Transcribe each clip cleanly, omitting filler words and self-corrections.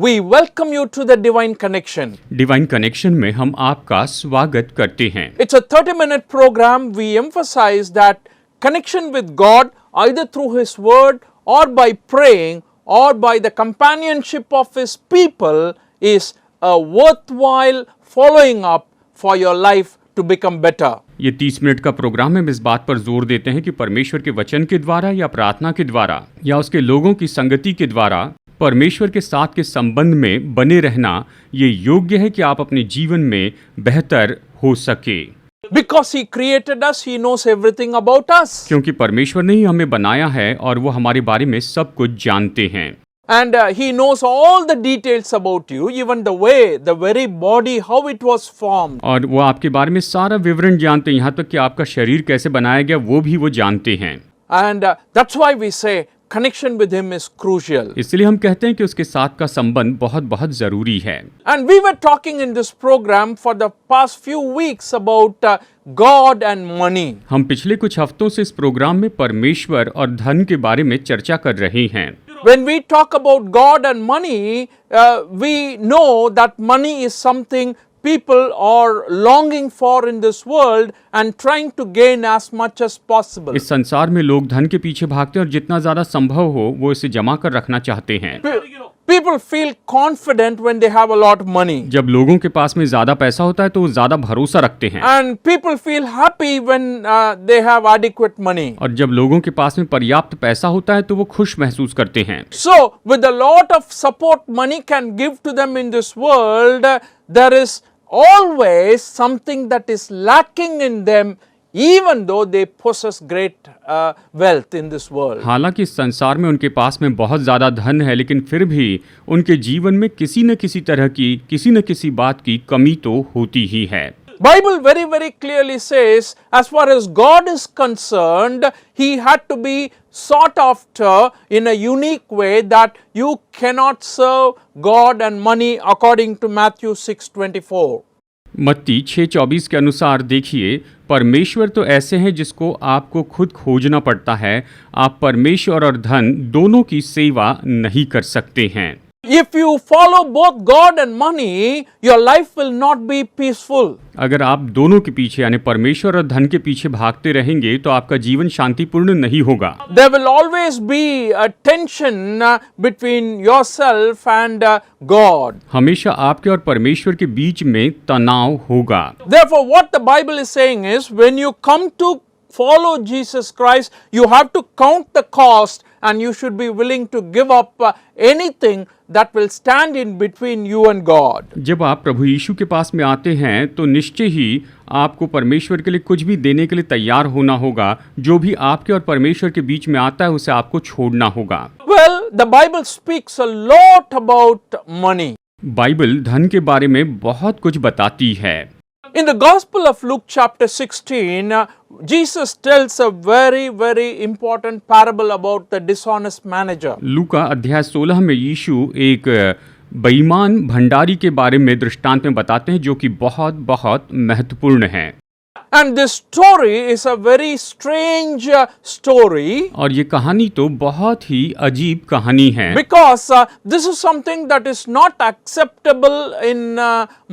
we welcome you to the Divine Connection. Divine connection में हम आपका स्वागत करते हैं। It's a 30-minute program. We emphasize that connection with God either through His Word or by praying or by the companionship of His people is a worthwhile following up for your life to become better. ये 30 minute का programme में हम इस बात पर जोर देते हैं कि परमेश्वर के वचन के द्वारा या प्रार्थना के द्वारा या उसके लोगों की संगति के द्वारा परमेश्वर के साथ के संबंध में बने रहना ये योग्य है कि आप अपने जीवन में बेहतर हो सके। Because He created us, He knows everything about us. क्योंकि परमेश्वर ने ही हमें बनाया है और वो हमारे बारे में सब कुछ जानते हैं। And He knows all the details about you, even the way, the very body, how it was formed. और वो आपके बारे में सारा विवरण जानते हैं, यहाँ तक कि आपका शरीर कैसे बनाया गया वो भी वो जानते हैं। And that's why we say connection with Him is crucial. इसलिए हम कहते हैं कि उसके साथ का संबंध बहुत बहुत जरूरी है। And we were talking in this program for the past few weeks about God and money. हम पिछले कुछ हफ्तों से इस प्रोग्राम में परमेश्वर और धन के बारे में चर्चा कर रहे हैं। When we talk about God and money, we know that money is something people are longing for in this world and trying to gain as much as possible. इस संसार में लोग धन के पीछे भागते हैं और जितना ज्यादा संभव हो वो इसे जमा कर रखना चाहते हैं। People feel confident when they have a lot of money. जब लोगों के पास में ज्यादा पैसा होता है तो वो ज्यादा भरोसा रखते हैं। And people feel happy when they have adequate money. और जब लोगों के पास में पर्याप्त पैसा होता है तो वो खुश महसूस करते हैं। So, with a lot of support money can give to them in this world, there is always something that is lacking in them, even though they possess great wealth in this world. हालांकि इस संसार में उनके पास में बहुत ज़्यादा धन है लेकिन फिर भी उनके जीवन में किसी न किसी तरह की किसी न किसी बात की कमी तो होती ही है। Bible very clearly says, as far as God is concerned, He had to be sought after in a unique way that you cannot serve God and money according to Matthew 6:24. मत्ती 6:24 के अनुसार देखिए, परमेश्वर तो ऐसे हैं जिसको आपको खुद खोजना पड़ता है। आप परमेश्वर और धन दोनों की सेवा नहीं कर सकते हैं। If you follow both God and money, your life will not be peaceful. अगर आप दोनों के पीछे यानी परमेश्वर और धन के पीछे भागते रहेंगे तो आपका जीवन शांतिपूर्ण नहीं होगा। There will always be a tension between yourself and God. हमेशा आपके और परमेश्वर के बीच में तनाव होगा। Therefore, what the Bible is saying is, when you come to follow Jesus Christ, you have to count the cost and you should be willing to give up anything that will stand in between you and God. जब आप प्रभु यीशु के पास में आते हैं तो निश्चय ही आपको परमेश्वर के लिए कुछ भी देने के लिए तैयार होना होगा। जो भी आपके और परमेश्वर के बीच में आता है उसे आपको छोड़ना होगा। Well, the Bible speaks a lot about money. Bible धन के बारे में बहुत कुछ बताती है। In the Gospel of Luke chapter 16, Jesus tells a very important parable about the dishonest manager. लूका अध्याय 16 में यीशु एक बेईमान भंडारी के बारे में दृष्टांत में बताते हैं जो कि बहुत बहुत महत्वपूर्ण है। And this story is a very strange story. और ये कहानी तो बहुत ही अजीब कहानी है। Because this is something that is not acceptable in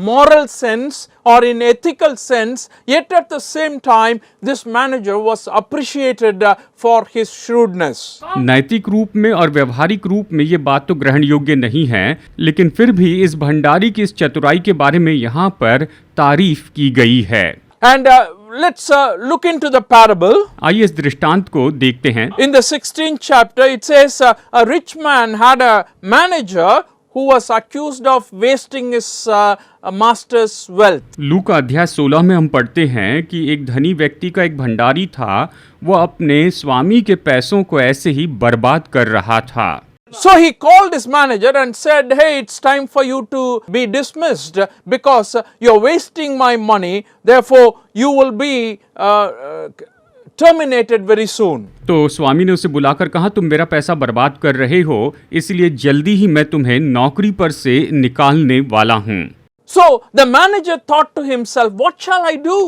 moral sense or in ethical sense. Yet at the same time, this manager was appreciated for his shrewdness. नैतिक रूप में और व्यवहारिक रूप में ये बात तो ग्रहण योग्य नहीं है, लेकिन फिर भी इस भंडारी की इस चतुराई के बारे में यहाँ पर तारीफ की गई है। And let's look into the parable. आइए इस दृष्टांत को देखते हैं। In the 16th chapter, it says a rich man had a manager who was accused of wasting his master's wealth. लूका अध्याय 16 में हम पढ़ते हैं कि एक धनी व्यक्ति का एक भंडारी था, वो अपने स्वामी के पैसों को ऐसे ही बर्बाद कर रहा था। So he called his manager and said, "Hey, it's time for you to be dismissed because you're wasting my money. Therefore, you will be terminated very soon." तो स्वामी ने उसे बुलाकर कहा, तुम मेरा पैसा बर्बाद कर रहे हो, इसलिए जल्दी ही मैं तुम्हें नौकरी पर से निकालने वाला हूँ। So the manager thought to himself, "What shall I do?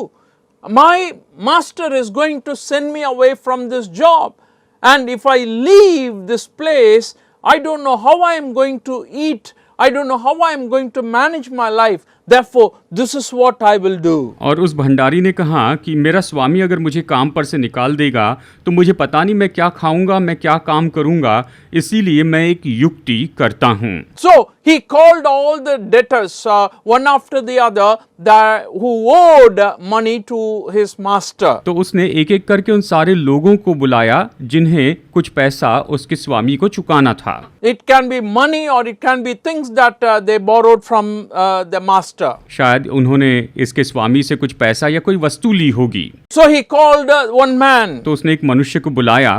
My master is going to send me away from this job, and if I leave this place, I don't know how I am going to eat I don't know how I am going to manage my life. Therefore, this is what I will do. और उस भंडारी ने कहा कि मेरा स्वामी अगर मुझे काम पर से निकाल देगा तो मुझे पता नहीं मैं क्या खाऊंगा, मैं क्या काम करूंगा, इसीलिए मैं एक युक्ति करता हूँ। So he called all the debtors, one after the other, who owed money to his master. तो उसने एक एक करके उन सारे लोगों को बुलाया जिन्हें कुछ पैसा उसके स्वामी को चुकाना था। It can be money or it can be things that they borrowed from the master. शायद उन्होंने इसके स्वामी से कुछ पैसा या कोई वस्तु ली होगी। So he called one man. तो उसने एक मनुष्य को बुलाया।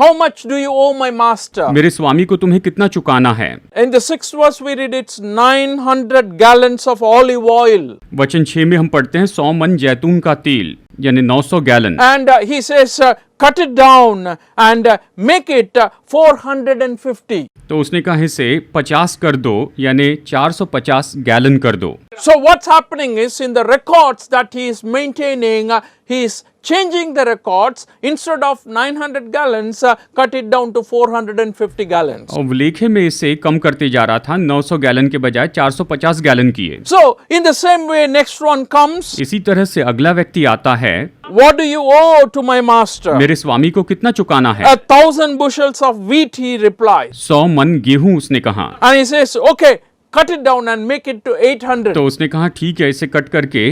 How much do you owe my master? मेरे स्वामी को तुम्हें कितना चुकाना है? In the 6th verse we read it's 900 gallons of olive oil. वचन 6 में हम पढ़ते हैं 100 मन जैतून का तेल यानी 900 gallon. And he says cut it down and make it 450. तो उसने कहा इसे 50 कर दो यानी 450 गैलन कर दो। So what's happening is in the records that he is maintaining, he is changing the records. Instead of 900 gallons, cut it down to 450 gallons. और लेखे में इसे कम करते जा रहा था, 900 गैलन के बजाय 450 गैलन किए। So in the same way, next one comes. इसी तरह से अगला व्यक्ति आता है। What do you owe to my master? मेरे स्वामी को कितना चुकाना है? 1,000 bushels of wheat, he replies. 100 मन गेहूं उसने कहा। And he says, okay, cut it down and make it to 800. तो उसने कहा ठीक है, इसे कट करके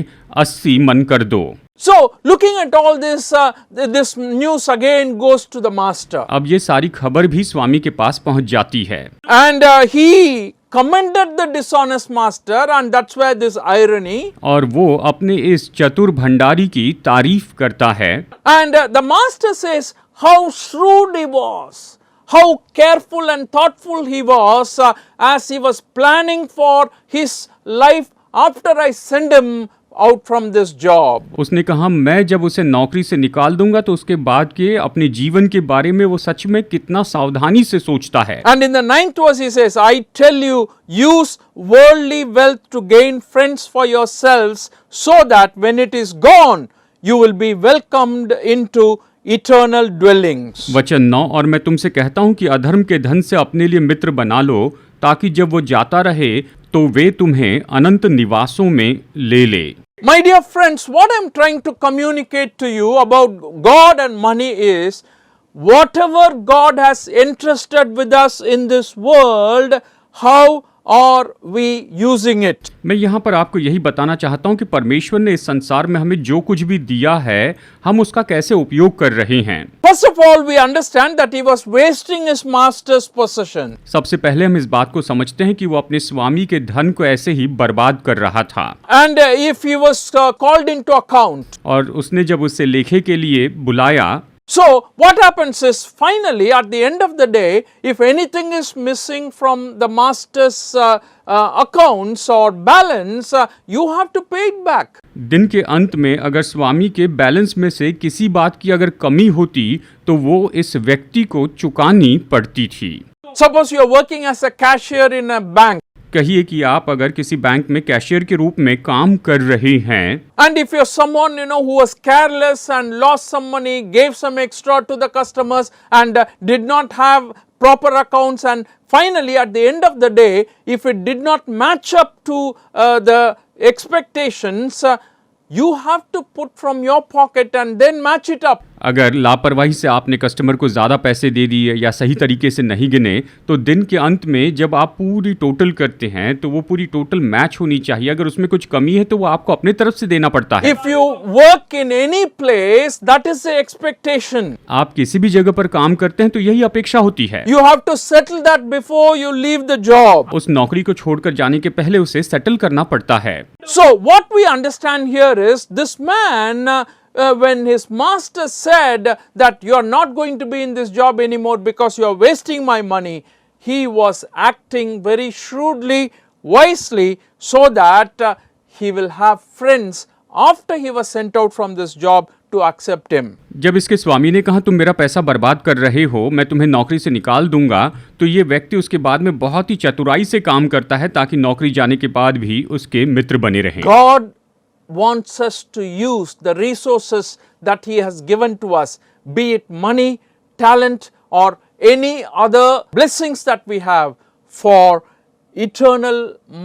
80 मन कर दो। So looking at all this, this news again goes to the master. अब ये सारी खबर भी स्वामी के पास पहुंच जाती है। And he commended the dishonest master, and that's where this irony. और वो अपने इस चतुर भंडारी की तारीफ करता है। And the master says how shrewd he was, how careful and thoughtful he was as he was planning for his life after I send him out from this job. उसने कहा मैं जब उसे नौकरी से निकाल दूंगा तो उसके बाद के अपने जीवन के बारे में वो सच में कितना सावधानी से सोचता है। And in the 9th verse he says, I tell you, use worldly wealth to gain friends for yourselves, so that when it is gone, you will be welcomed into eternal dwellings. वचन 9 और मैं तुमसे कहता हूँ कि अधर्म के धन से अपने लिए मित्र बना लो, ताकि जब वो जाता रहे तो वे तुम्हें अनंत निवासों में ले ले। My dear friends, what I'm trying to communicate to you about God and money is, whatever God has entrusted with us in this world, how are we using it? मैं यहाँ पर आपको यही बताना चाहता हूँ कि परमेश्वर ने इस संसार में हमें जो कुछ भी दिया है, हम उसका कैसे उपयोग कर रहे हैं। First of all, we understand that he was wasting his master's possession. सबसे पहले हम इस बात को समझते हैं कि वो अपने स्वामी के धन को ऐसे ही बर्बाद कर रहा था। And if he was called into account. और उसने जब उसे लेखे के लिए बुलाया, So what happens is, finally at the end of the day, if anything is missing from the master's accounts or balance, you have to pay it back. दिन के अंत में अगर स्वामी के बैलेंस में से किसी बात की अगर कमी होती तो वो इस व्यक्ति को चुकानी पड़ती थी। Suppose you are working as a cashier in a bank. कहिए कि आप अगर किसी बैंक में कैशियर के रूप में काम कर रहे हैं, And if you're someone who was careless and lost some money, gave some extra to the customers and did not have proper accounts, and finally at the end of the day, if it did not match up to the expectations, you have to put from your pocket and then match it up. अगर लापरवाही से आपने customer को ज़्यादा पैसे दे दिए या सही तरीके से नहीं गिने, तो दिन के अंत में जब आप पूरी टोटल करते हैं तो वो पूरी टोटल मैच होनी चाहिए। अगर उसमें कुछ कमी है तो वो आपको अपने तरफ से देना पड़ता है। If you work in any place, that is the expectation. आप किसी भी जगह पर काम करते हैं तो यही अपेक्षा होती है। You have to settle that before you leave the job. उस नौकरी को छोड़कर जाने के पहले उसे सेटल करना पड़ता है। So what we understand here is, this man, when his master said that you are not going to be in this job anymore because you are wasting my money, he was acting very shrewdly, wisely, so that he will have friends after he was sent out from this job to accept him. जब इसके स्वामी ने कहा तुम मेरा पैसा बर्बाद कर रहे हो, मैं तुम्हें नौकरी से निकाल दूंगा, तो ये व्यक्ति उसके बाद में बहुत ही चतुराई से काम करता है ताकि नौकरी जाने के बाद भी उसके मित्र बने रहें। God wants us to use the resources that he has given to us, be it money, talent or any other blessings that we have, for eternal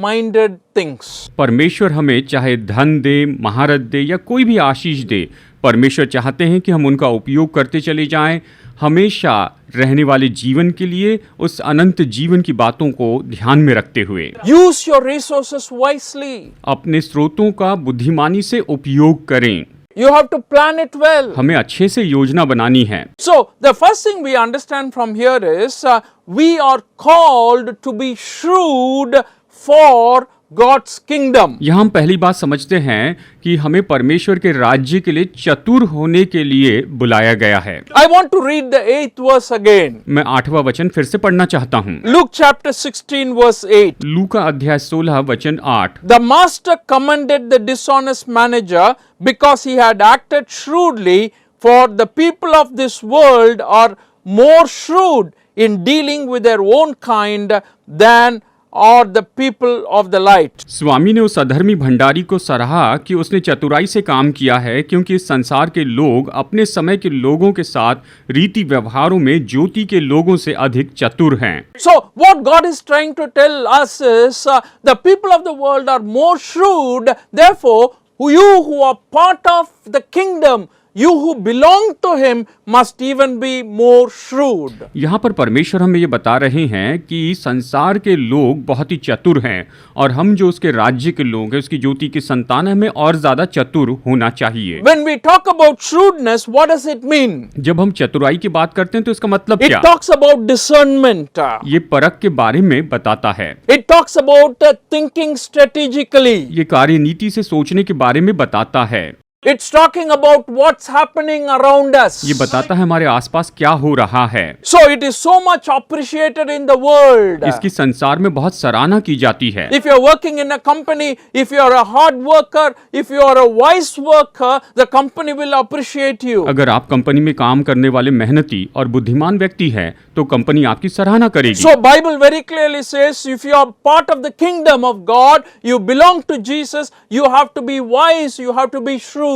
minded things. परमेश्वर हमें चाहे धन दे, महारत दे या कोई भी आशीष दे, परमेश्वर चाहते हैं कि हम उनका उपयोग करते चले जाएं, हमेशा रहने वाले जीवन के लिए, उस अनंत जीवन की बातों को ध्यान में रखते हुए। Use your resources wisely. अपने स्रोतों का बुद्धिमानी से उपयोग करें। You have to plan it well. हमें अच्छे से योजना बनानी है। So, the first thing we understand from here is we are called to be shrewd for God's kingdom. यहाँ हम पहली बात समझते हैं कि हमें परमेश्वर के राज्य के लिए चतुर होने के लिए बुलाया गया है। I want to read the 8th verse again. मैं 8वां वचन फिर से पढ़ना चाहता हूँ। Luke chapter 16 verse 8. लूका अध्याय 16 वचन 8। The master commended the dishonest manager because he had acted shrewdly, for the people of this world are more shrewd in dealing with their own kind than or the people of the light. स्वामी ने उस अधर्मी भंडारी को सराहा कि उसने चतुराई से काम किया है, क्योंकि इस संसार के लोग अपने समय के लोगों के साथ रीति व्यवहारों में ज्योति के लोगों से अधिक चतुर हैं। So what God is trying to tell us is the people of the world are more shrewd, therefore you who are part of the kingdom, you who belong to him must even be more shrewd. यहाँ पर परमेश्वर हमें ये बता रहे हैं कि संसार के लोग बहुत ही चतुर हैं, और हम जो उसके राज्य के लोग हैं, उसकी ज्योति की संतान हैं, हमें और ज्यादा चतुर होना चाहिए। When we talk about shrewdness, what does it mean? जब हम चतुराई की बात करते हैं तो इसका मतलब It क्या? talks about discernment. ये परख के बारे में बताता है। It talks about thinking strategically. ये कार्यनीति से सोचने के बारे में बताता है। It's talking about what's happening around us. ये बताता है हमारे आसपास क्या हो रहा है। So it is so much appreciated in the world. इसकी संसार में बहुत सराहना की जाती है। If you're working in a company, if you're a hard worker, if you're a wise worker, the company will appreciate you. अगर आप कंपनी में काम करने वाले मेहनती और बुद्धिमान व्यक्ति हैं, तो कंपनी आपकी सराहना करेगी। So Bible very clearly says, if you are part of the kingdom of God, you belong to Jesus, you have to be wise, you have to be shrewd.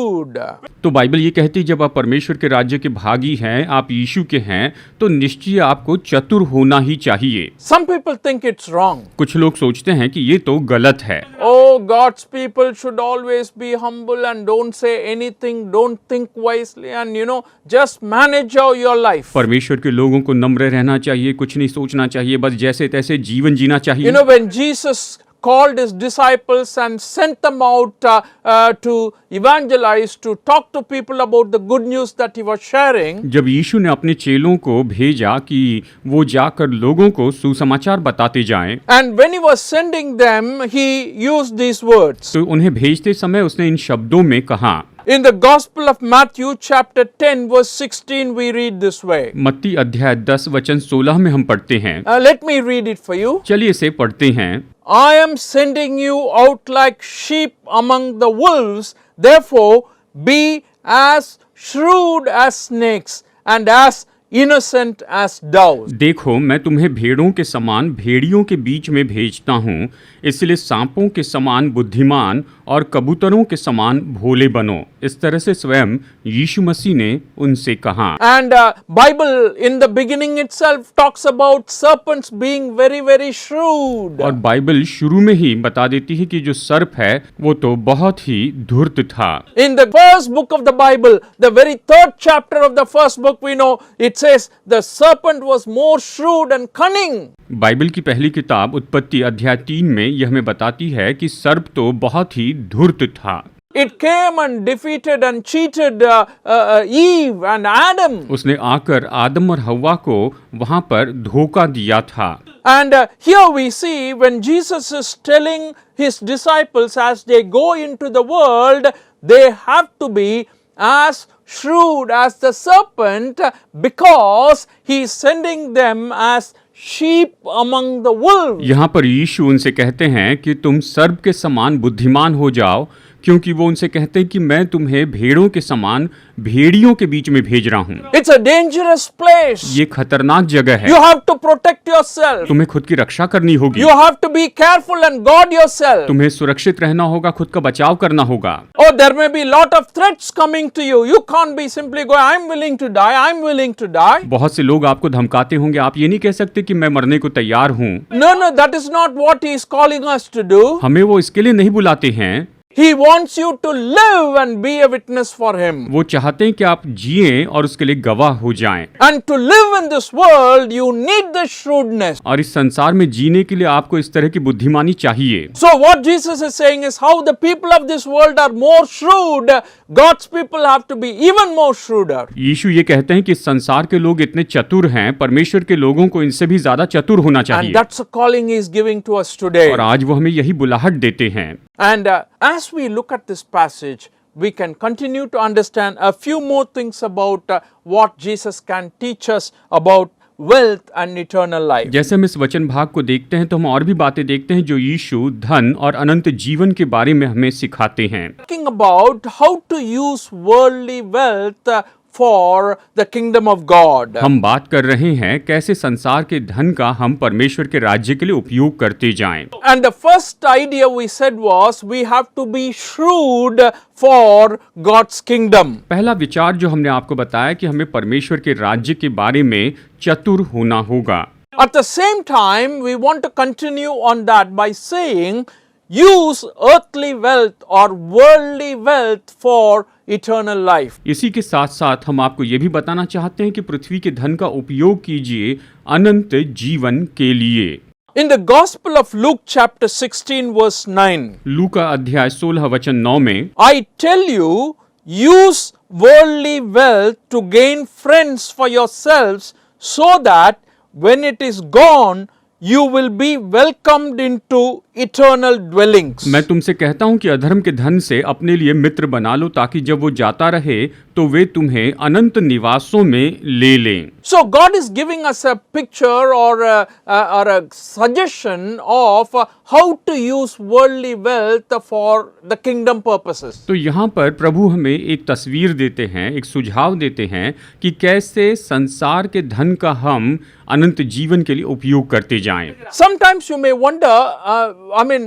तो बाइबल ये कहती है, जब आप परमेश्वर के राज्य के भागी हैं, आप यीशु के हैं, तो निश्चय आपको चतुर होना ही चाहिए। Some people think it's wrong. कुछ लोग सोचते हैं कि ये तो गलत है। Oh, God's people should always be humble and don't say anything, don't think wisely, and just manage your life. परमेश्वर के लोगों को नम्र रहना चाहिए, कुछ नहीं सोचना चाहिए, बस जैसे तैसे जीवन जीना चाहिए। When Jesus called his disciples and sent them out to evangelize, to talk to people about the good news that he was sharing. जब यीशु ने अपने चेलों को भेजा कि वो जाकर लोगों को सुसमाचार बताते जाएं, And when he was sending them, he used these words. तो उन्हें भेजते समय उसने इन शब्दों में कहा। In the Gospel of Matthew chapter 10 verse 16 we read this way. मत्ती अध्याय 10 वचन 16 में हम पढ़ते हैं। Let me read it for you. चलिए इसे पढ़ते हैं। I am sending you out like sheep among the wolves, therefore be as shrewd as snakes and as innocent as doves. देखो, मैं तुम्हें भेड़ों के समान भेड़ियों के बीच में भेजता हूँ, इसलिए सांपों के समान बुद्धिमान और कबूतरों के समान भोले बनो। इस तरह से स्वयं यीशु मसीह ने उनसे कहा। And Bible in the beginning itself talks about serpents being very very shrewd. और बाइबल शुरू में ही बता देती है कि जो सर्प है वो तो बहुत ही धूर्त था। In the first book of the Bible, the very third chapter of the first book, we know it says the serpent was more shrewd and cunning. Bible की पहली किताब उत्पत्ति अध्याय 3 में यह हमें बताती है कि सर्प तो बहुत ही धूर्त था। It came and defeated and cheated Eve and Adam. उसने आकर आदम और हव्वा को वहां पर धोखा दिया था। And here we see when Jesus is telling his disciples as they go into the world, they have to be as shrewd as the serpent because he is sending them as sheep among the wolves. यहाँ पर यीशु उनसे कहते हैं कि तुम सर्प के समान बुद्धिमान हो जाओ, क्योंकि वो उनसे कहते हैं कि मैं तुम्हें भेड़ों के समान भेड़ियों के बीच में भेज रहा हूँ। It's a dangerous place. ये खतरनाक जगह है, You have to protect yourself. तुम्हें खुद की रक्षा करनी होगी, You have to be careful and guard yourself. तुम्हें सुरक्षित रहना होगा, खुद का बचाव करना होगा। Oh, there may be lot of threats coming to you. You can't be simply going, I'm willing to die, I'm willing to die. बहुत से लोग आपको धमकाते होंगे, आप ये नहीं कह सकते कि मैं मरने को तैयार हूँ। No, no, that is not what he is calling us to do. हमें वो इसके लिए नहीं बुलाते हैं, He wants you to live and be a witness for him. वो चाहते हैं कि आप जिएं और उसके लिए गवाह हो जाएं। And to live in this world, you need the shrewdness. और इस संसार में जीने के लिए आपको इस तरह की बुद्धिमानी चाहिए। So what Jesus is saying is how the people of this world are more shrewd, God's people have to be even more shrewder. यीशु ये कहते हैं कि इस संसार के लोग इतने चतुर हैं, परमेश्वर के लोगों को इनसे भी ज्यादा चतुर होना And चाहिए। that's a calling he is giving to us today. और आज वो हमें यही बुलाहट देते हैं। And as we look at this passage, we can continue to understand a few more things about what Jesus can teach us about wealth and eternal life. जैसे हम इस वचन भाग को देखते हैं तो हम और भी बातें देखते हैं जो यीशु धन और अनंत जीवन के बारे में हमें सिखाते हैं। Talking about how to use worldly wealth for the kingdom of God. हम बात कर रहे हैं कैसे संसार के धन का हम परमेश्वर के राज्य के लिए उपयोग करते जाएं। And the first idea we said was we have to be shrewd for God's kingdom. पहला विचार जो हमने आपको बताया कि हमें परमेश्वर के राज्य के बारे में चतुर होना होगा। At the same time, we want to continue on that by saying use earthly wealth or worldly wealth for eternal life. इसी के साथ साथ हम आपको ये भी बताना चाहते हैं कि पृथ्वी के धन का उपयोग कीजिए अनंत जीवन के लिए। In the Gospel of Luke chapter 16 verse 9, लूका अध्याय 16 वचन 9 में I tell you, use worldly wealth to gain friends for yourselves so that when it is gone, you will be welcomed into eternal dwellings. मैं तुमसे कहता हूं कि अधर्म के धन से अपने लिए मित्र बना लो ताकि जब वो जाता रहे तो वे तुम्हें अनंत निवासों में ले लें। So God is giving us a picture or a suggestion of how to use worldly wealth for the kingdom purposes. तो यहाँ पर प्रभु हमें एक तस्वीर देते हैं, एक सुझाव देते हैं कि कैसे संसार के धन का हम अनंत जीवन के लिए उपयोग करते जाएं। Sometimes you may wonder,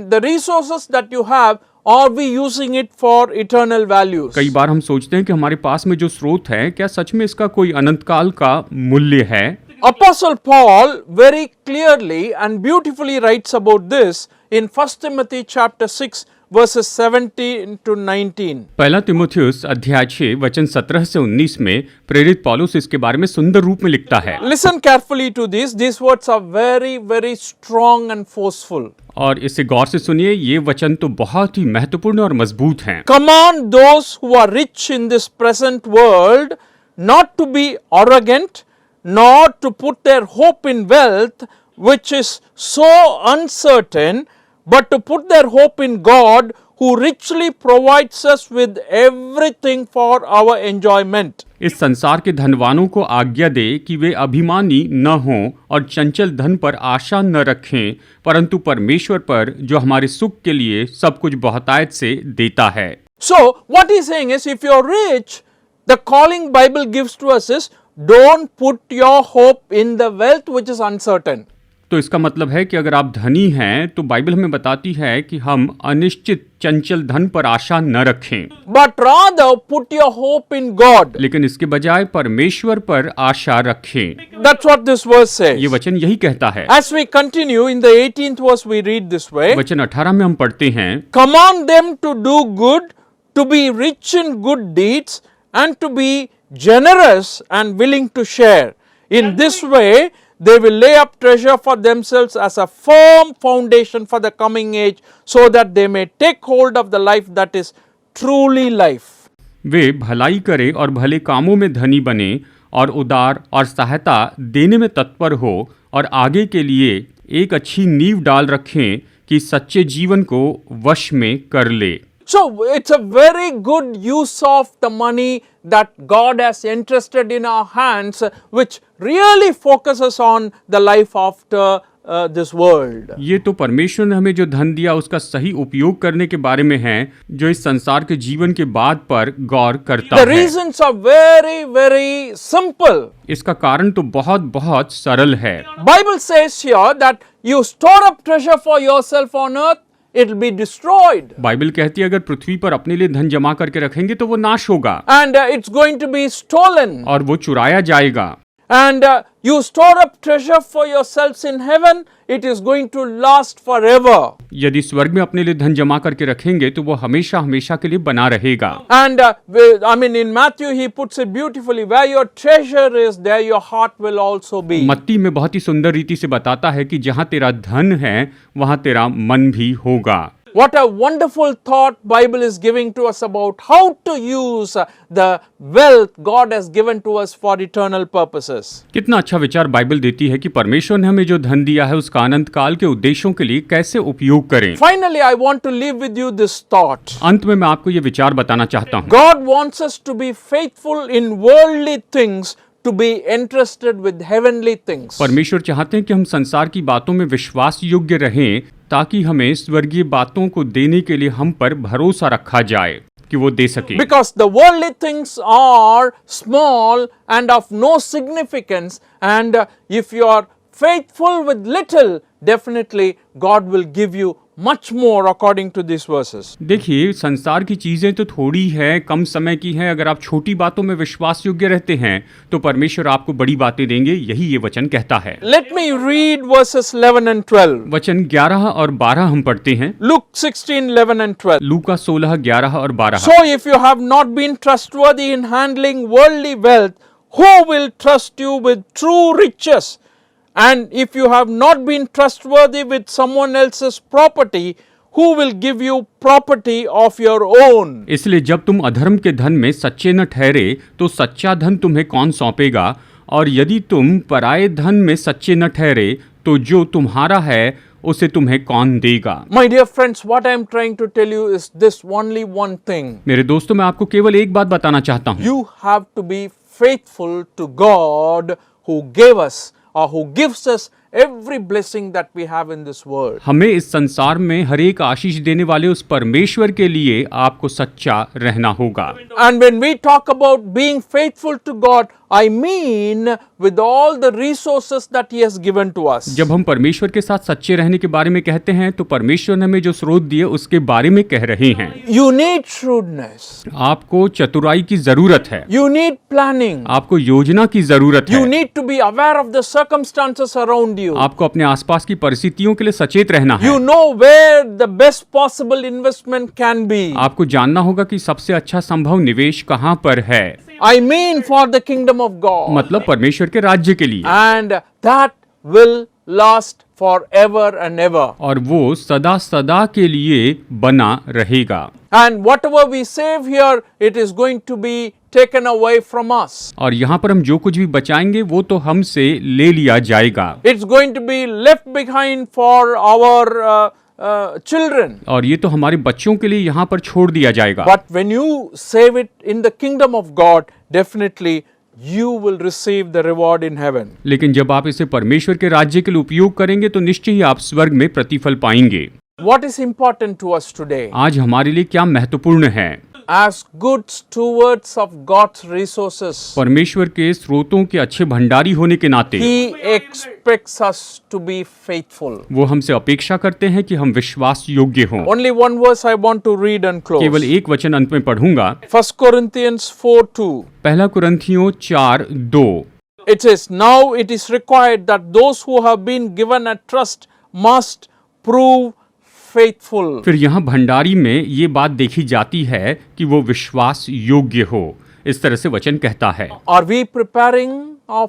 the resources that you have, are we using it for eternal values? कई बार हम सोचते हैं कि हमारे पास में जो स्रोत है क्या सच में इसका कोई अनंत काल का मूल्य है। Apostle Paul very clearly and beautifully writes about this in 1 Timothy chapter 6 verses 17 to 19. पहला तिमुथियुस अध्याय 6 वचन 17 से 19 में प्रेरित पौलुस इसके बारे में सुंदर रूप में लिखता है। Listen carefully to this. These words are very, very strong and forceful. और इसे गौर से सुनिए, ये वचन तो बहुत ही महत्वपूर्ण और मजबूत हैं। Command those who are rich in this present world not to be arrogant, nor to put their hope in wealth, which is so uncertain, but to put their hope in God, who richly provides us with everything for our enjoyment. इस संसार के धनवानों को आज्ञा दे कि वे अभिमानी न हों और चंचल धन पर आशा न रखें, परंतु परमेश्वर पर जो हमारे सुख के लिए सब कुछ बहुतायत से देता है। So what he's saying is, if you're rich, the calling Bible gives to us is, don't put your hope in the wealth which is uncertain. तो इसका मतलब है कि अगर आप धनी हैं तो बाइबल हमें बताती है कि हम अनिश्चित चंचल धन पर आशा न रखें, But rather put your hope in God. लेकिन इसके बजाय परमेश्वर पर आशा रखें। That's what this verse says. ये वचन यही कहता है। As we continue in the 18th verse, we read this way. वचन 18 में हम पढ़ते हैं, Command them to do good, to be rich in good deeds, and to be generous and willing to share. In this way, they will lay up treasure for themselves as a firm foundation for the coming age, so that they may take hold of the life that is truly life. वे भलाई करे और भले कामों में धनी बने और उदार और सहायता देने में तत्पर हो और आगे के लिए एक अच्छी नींव डाल रखें कि सच्चे जीवन को वश में कर ले। So it's a very good use of the money that God has entrusted in our hands, which really focuses on the life after this world. ये तो परमेश्वर ने हमें जो धन दिया उसका सही उपयोग करने के बारे में है, जो इस संसार के जीवन के बाद पर गौर करता The है। reasons are very, very simple. इसका कारण तो बहुत बहुत सरल है। Bible says here that you store up treasure for yourself on earth, it will be destroyed. Bible कहती है अगर पृथ्वी पर अपने लिए धन जमा करके रखेंगे तो वो नाश होगा And it's going to be stolen. और वो चुराया जाएगा। And you store up treasure for yourselves in heaven, it is going to last forever. यदि स्वर्ग में अपने लिए धन जमा करके रखेंगे तो वो हमेशा हमेशा के लिए बना रहेगा। And in Matthew he puts it beautifully, where your treasure is, there your heart will also be. मत्ती में बहुत ही सुंदर रीति से बताता है कि जहाँ तेरा धन है वहाँ तेरा मन भी होगा। What a wonderful thought Bible is giving to us about how to use the wealth God has given to us for eternal purposes. कितना अच्छा विचार बाइबल देती है कि परमेश्वर ने हमें जो धन दिया है उसका अनंत काल के उद्देश्यों के लिए कैसे उपयोग करें। Finally, I want to leave with you this thought. अंत में मैं आपको ये विचार बताना चाहता हूँ। God wants us to be faithful in worldly things, to be interested with heavenly things. परमेश्वर चाहते हैं कि हम संसार की बातों में विश्वास योग्य रहें ताकि हमें स्वर्गीय बातों को देने के लिए हम पर भरोसा रखा जाए कि वो दे सके। Because the worldly things are small and of no significance, and if you are faithful with little, definitely God will give you much more according to these verses. देखिए संसार की चीजें तो थोड़ी है, कम समय की है। अगर आप छोटी बातों में विश्वास योग्य रहते हैं तो परमेश्वर आपको बड़ी बातें देंगे, यही ये वचन कहता है। Let me read verses 11 and 12. वचन 11 और 12 हम पढ़ते हैं। Luke 16, 11 and 12. लूका 16, 11 और 12। So if you have not been trustworthy in handling worldly wealth, who will trust you with true riches? And if you have not been trustworthy with someone else's property, who will give you property of your own? इसलिए जब तुम अधर्म के धन में सच्चे न ठहरे तो सच्चा धन तुम्हें कौन सौंपेगा, और यदि तुम पराये धन में सच्चे न ठहरे तो जो तुम्हारा है उसे तुम्हें कौन देगा। My dear friends, what I am trying to tell you is this only one thing. मेरे दोस्तों, मैं आपको केवल एक बात बताना चाहता हूँ। You have to be faithful to God who gave us or who gives us every blessing that we have in this world. हमें इस संसार में हर एक आशीष देने वाले उस परमेश्वर के लिए आपको सच्चा रहना होगा। And when we talk about being faithful to God, I mean with all the resources that He has given to us. जब हम परमेश्वर के साथ सच्चे रहने के बारे में कहते हैं तो परमेश्वर ने हमें जो स्रोत दिए उसके बारे में कह रहे हैं। You need shrewdness. आपको चतुराई की जरूरत है, You need planning. आपको योजना की जरूरत You है, need to be aware of the circumstances around you. आपको अपने आसपास की परिस्थितियों के लिए सचेत रहना है। You know where the best possible investment can be. आपको जानना होगा कि सबसे अच्छा संभव निवेश कहाँ पर है, I mean for the kingdom of God. मतलब परमेश्वर के राज्य के लिए, And that will last forever and ever. और वो सदा सदा के लिए बना रहेगा। And whatever we save here, it is going to be taken away from us. और यहाँ पर हम जो कुछ भी बचाएंगे वो तो हमसे ले लिया जाएगा, It's going to be left behind for our children. और ये तो हमारे बच्चों के लिए यहाँ पर छोड़ दिया जाएगा। But when you save it in the kingdom of God, definitely you will receive the reward in heaven. लेकिन जब आप इसे परमेश्वर के राज्य के लिए उपयोग करेंगे तो निश्चय ही आप स्वर्ग में प्रतिफल पाएंगे। What is important to us today? आज हमारे लिए क्या महत्वपूर्ण है? As good stewards of God's resources, परमेश्वर के स्रोतों के अच्छे भंडारी होने के नाते He expects us to be faithful. वो हमसे अपेक्षा करते हैं कि हम विश्वास योग्य हों। Only one verse I want to read and close. केवल एक वचन अंत में पढ़ूंगा। 1 Corinthians 4:2. पहला कुरिन्थियों 4:2। It says, now it is required that those who have been given a trust must prove faithful. फिर यहाँ भंडारी में ये बात देखी जाती है कि वो विश्वास योग्य हो। इस तरह से वचन कहता है। Are we preparing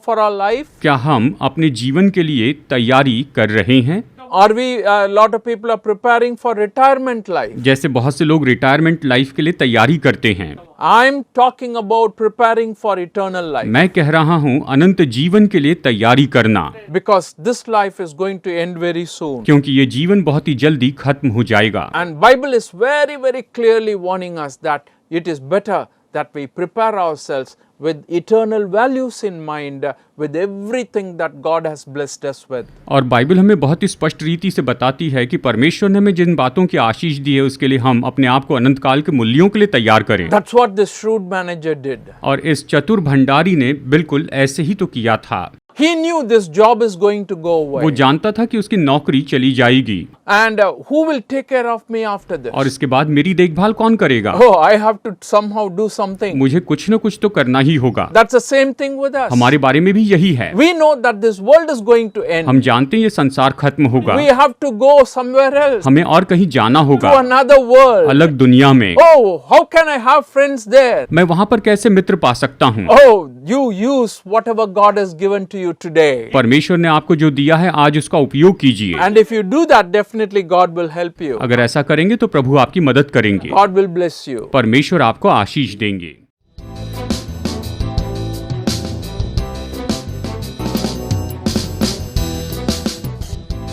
for our life? क्या हम अपने जीवन के लिए तैयारी कर रहे हैं? Are we, a lot of people are preparing for retirement life. जैसे बहुत से लोग रिटायरमेंट लाइफ के लिए तैयारी करते हैं। I'm talking about preparing for eternal life. मैं कह रहा हूँ अनंत जीवन के लिए तैयारी करना, Because this life is going to end very soon. क्योंकि ये जीवन बहुत ही जल्दी खत्म हो जाएगा। And Bible is very, very clearly warning us that it is better that we prepare ourselves with eternal values in mind, with everything that God has blessed us with. और Bible हमें बहुत ही स्पष्ट रीति से बताती है कि परमेश्वर ने हमें जिन बातों की आशीष दी है उसके लिए हम अपने आप को अनंत काल के मूल्यों के लिए तैयार करें। That's what this shrewd manager did. और इस चतुर भंडारी ने बिल्कुल ऐसे ही तो किया था। He knew this job is going to go away. वो जानता था कि उसकी नौकरी चली जाएगी And who will take care of me after this? और इसके बाद मेरी देखभाल कौन करेगा। Oh, I have to somehow do something. मुझे कुछ न कुछ तो करना ही होगा। That's the same thing with us. हमारे बारे में भी यही है। We know that this world is going to end. हम जानते हैं ये संसार खत्म होगा। We have to go somewhere else, हमें और कहीं जाना होगा, to another world. अलग दुनिया में। Oh, how can I have friends there? मैं वहाँ पर कैसे मित्र पा सकता हूँ। Oh, you use whatever God has given to you today. परमेश्वर ने आपको जो दिया है आज उसका उपयोग कीजिए। And if you do that, definitely God will help you. अगर ऐसा करेंगे तो प्रभु आपकी मदद करेंगे। God will bless you. परमेश्वर आपको आशीष देंगे।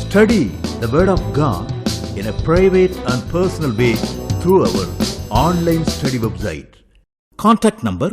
Study the Word of God in a private and personal way through our online study website. Contact number